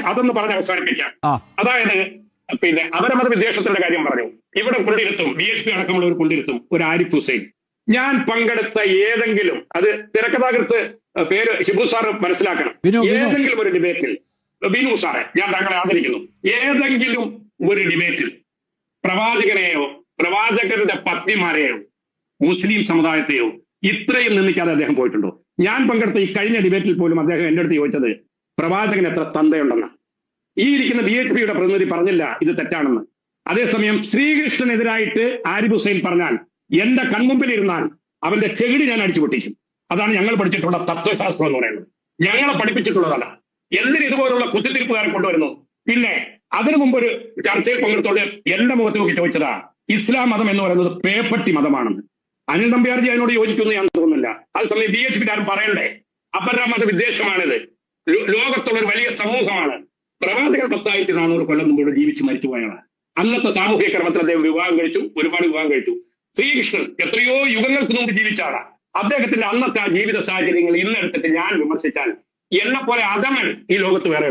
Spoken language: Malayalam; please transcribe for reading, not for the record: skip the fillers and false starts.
അതൊന്ന് പറഞ്ഞ് അവസാനിപ്പിക്കാം. അതായത് പിന്നെ അപരമത വിദ്വേഷത്തിന്റെ കാര്യം പറഞ്ഞു. ഇവിടെ കൊണ്ടിരുത്തും, BHP അടക്കമുള്ളവർ കൊണ്ടിരുത്തും ഒരു ആരിഫ് ഹുസൈൻ. ഞാൻ പങ്കെടുത്ത ഏതെങ്കിലും, അത് തിരക്കഥാകൃത്ത് പേര് ഷിബു സാർ മനസ്സിലാക്കണം, ഏതെങ്കിലും ഒരു ഡിബേറ്റിൽ, ബിനു സാറെ ഞാൻ താങ്കളെ ആദരിക്കുന്നു, ഏതെങ്കിലും ഒരു ഡിബേറ്റിൽ പ്രവാചകനെയോ പ്രവാചകരുടെ പത്നിമാരെയോ മുസ്ലിം സമുദായത്തെയോ ഇത്രയും നിന്ദിക്കാതെ അദ്ദേഹം പോയിട്ടുണ്ടോ? ഞാൻ പങ്കെടുത്ത ഈ കഴിഞ്ഞ ഡിബേറ്റിൽ പോലും അദ്ദേഹം എന്റെ അടുത്ത് ചോദിച്ചത് പ്രവാചകൻ എത്ര തന്തയുണ്ടെന്ന്. ഈ ഇരിക്കുന്ന BHPയുടെ പ്രതിനിധി പറഞ്ഞില്ല ഇത് തെറ്റാണെന്ന്. അതേസമയം ശ്രീകൃഷ്ണനെതിരായിട്ട് ആരിഫ് ഹുസൈൻ പറഞ്ഞാൽ എന്റെ കൺമുമ്പിലിരുന്നാൽ അവന്റെ ചെകിടി ഞാൻ അടിച്ചു പൊട്ടിക്കും. അതാണ് ഞങ്ങൾ പഠിച്ചിട്ടുള്ള തത്വശാസ്ത്രം എന്ന് പറയുന്നത്. ഞങ്ങളെ പഠിപ്പിച്ചിട്ടുള്ളതല്ല. എന്തിന് ഇതുപോലുള്ള കുത്തിത്തിരിപ്പുകാരെ കൊണ്ടുവരുന്നു? പിന്നെ അതിനു മുമ്പ് ഒരു ചർച്ചയിൽ പങ്കെടുത്തോണ്ട് എന്റെ മുഖത്ത് നോക്കി ചോദിച്ചതാ ഇസ്ലാം മതം എന്ന് പറയുന്നത് പേപ്പട്ടി മതമാണെന്ന്. അനിൽ നമ്പ്യാർജി അതിനോട് യോജിക്കുന്നു ഞാൻ തോന്നുന്നില്ല. അതേസമയം BHP ആരും പറയണ്ടേ അപരമത വിദ്വേഷമാണിത്, ലോകത്തുള്ള ഒരു വലിയ സമൂഹമാണ്. പ്രവാചകർ 10,400 കൊല്ലം മുമ്പ് ജീവിച്ച് മരിച്ചുപോയാണ്. അന്നത്തെ സാമൂഹിക ക്രമത്തിൽ അദ്ദേഹം വിവാഹം കഴിച്ചു, ഒരുപാട് വിവാഹം കഴിച്ചു. ശ്രീകൃഷ്ണൻ എത്രയോ യുഗങ്ങൾക്ക് മുമ്പ് ജീവിച്ചാണ്. അദ്ദേഹത്തിന്റെ അന്നത്തെ ആ ജീവിത സാഹചര്യങ്ങൾ ഇന്നെടുത്തിട്ട് ഞാൻ വിമർശിച്ചാൽ എന്നെ പോലെ അധമൻ ഈ ലോകത്ത് വേറെ